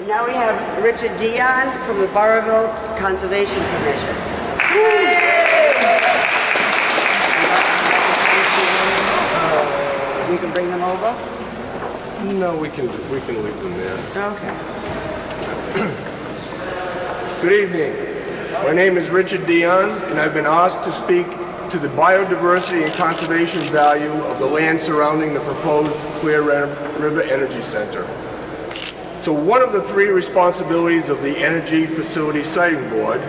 Now we have Richard Dion from the Burrillville Conservation Commission. We can bring them over? No, we can leave them there. Okay. Good evening. My name is Richard Dion, and I've been asked to speak to the biodiversity and conservation value of the land surrounding the proposed Clear River Energy Center. So one of the three responsibilities of the Energy Facility Siting Board,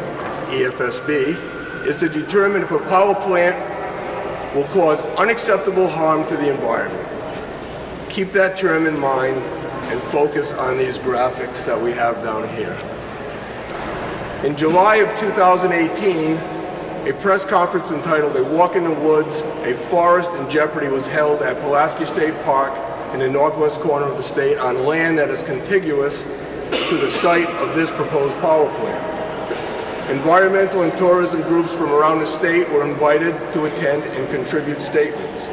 EFSB, is to determine if a power plant will cause unacceptable harm to the environment. Keep that term in mind and focus on these graphics that we have down here. In July of 2018, a press conference entitled "A Walk in the Woods, A Forest in Jeopardy" was held at Pulaski State Park in the northwest corner of the state on land that is contiguous to the site of this proposed power plant. Environmental and tourism groups from around the state were invited to attend and contribute statements.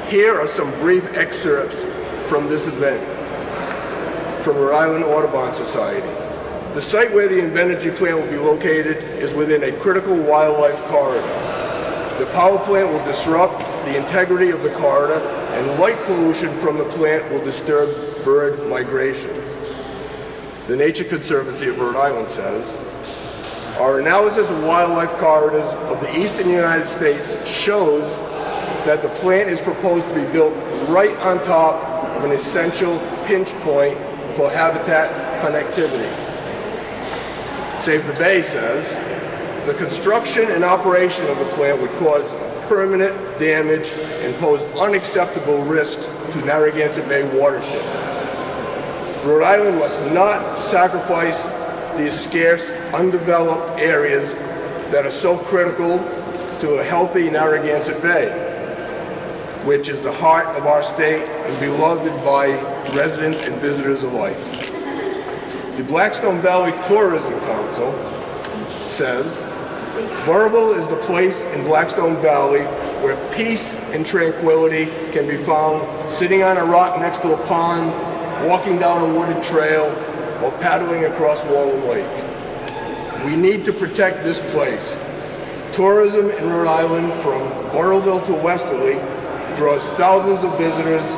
Here are some brief excerpts from this event from Rhode Island Audubon Society. The site where the energy plant will be located is within a critical wildlife corridor. The power plant will disrupt the integrity of the corridor, and light pollution from the plant will disturb bird migrations. The Nature Conservancy of Rhode Island says, "Our analysis of wildlife corridors of the eastern United States shows that the plant is proposed to be built right on top of an essential pinch point for habitat connectivity." Save the Bay says, "The construction and operation of the plant would cause permanent damage and pose unacceptable risks to Narragansett Bay watershed. Rhode Island must not sacrifice these scarce, undeveloped areas that are so critical to a healthy Narragansett Bay, which is the heart of our state and beloved by residents and visitors alike." The Blackstone Valley Tourism Council says, "Burrillville is the place in Blackstone Valley where peace and tranquility can be found sitting on a rock next to a pond, walking down a wooded trail, or paddling across Wallen Lake. We need to protect this place. Tourism in Rhode Island from Burrillville to Westerly draws thousands of visitors,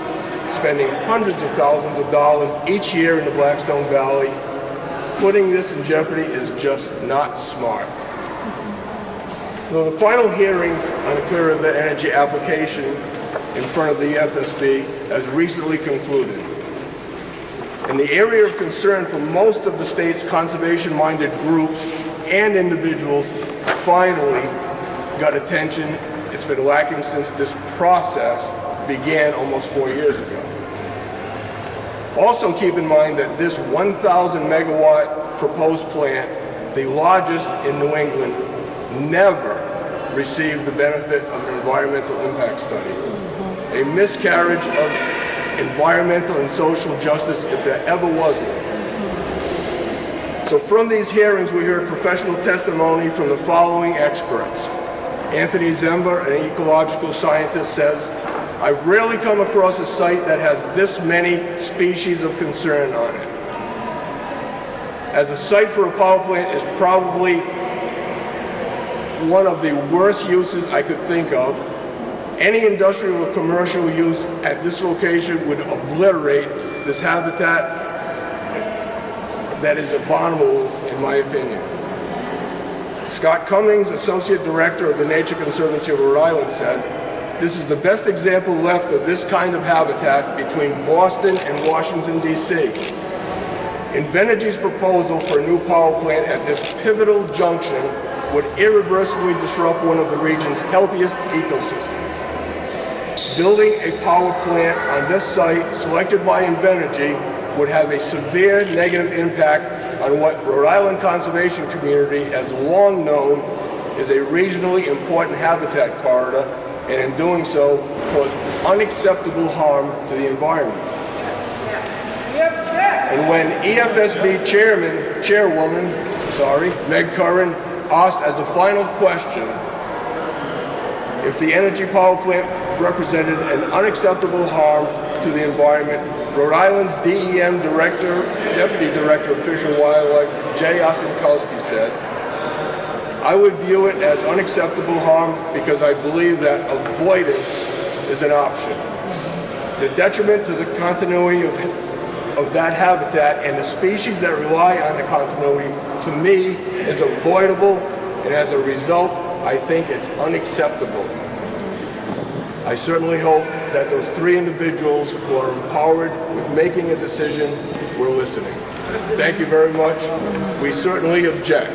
spending hundreds of thousands of dollars each year in the Blackstone Valley. Putting this in jeopardy is just not smart." So the final hearings on the Clear River Energy application in front of the EFSB has recently concluded. And the area of concern for most of the state's conservation-minded groups and individuals finally got attention. It's been lacking since this process began almost 4 years ago. Also keep in mind that this 1,000 megawatt proposed plant, the largest in New England, never received the benefit of an environmental impact study. A miscarriage of environmental and social justice if there ever was one. So from these hearings we heard professional testimony from the following experts. Anthony Mbar, an ecological scientist, says, "I've rarely come across a site that has this many species of concern on it. As a site for a power plant is probably one of the worst uses I could think of. Any industrial or commercial use at this location would obliterate this habitat that is abominable in my opinion." Scott Cummings, Associate Director of the Nature Conservancy of Rhode Island, said, "This is the best example left of this kind of habitat between Boston and Washington, D.C. Invenergy's proposal for a new power plant at this pivotal junction would irreversibly disrupt one of the region's healthiest ecosystems. Building a power plant on this site selected by Invenergy would have a severe negative impact on what Rhode Island conservation community has long known is a regionally important habitat corridor, and in doing so cause unacceptable harm to the environment." And when EFSB Chairwoman Meg Curran asked as a final question if the energy power plant represented an unacceptable harm to the environment, Rhode Island's DEM Director, Deputy Director of Fish and Wildlife, Jay Osenkowski said, "I would view it as unacceptable harm because I believe that avoidance is an option. The detriment to the continuity of that habitat and the species that rely on the continuity, to me, is avoidable, and as a result, I think it's unacceptable." I certainly hope that those three individuals who are empowered with making a decision were listening. Thank you very much. We certainly object.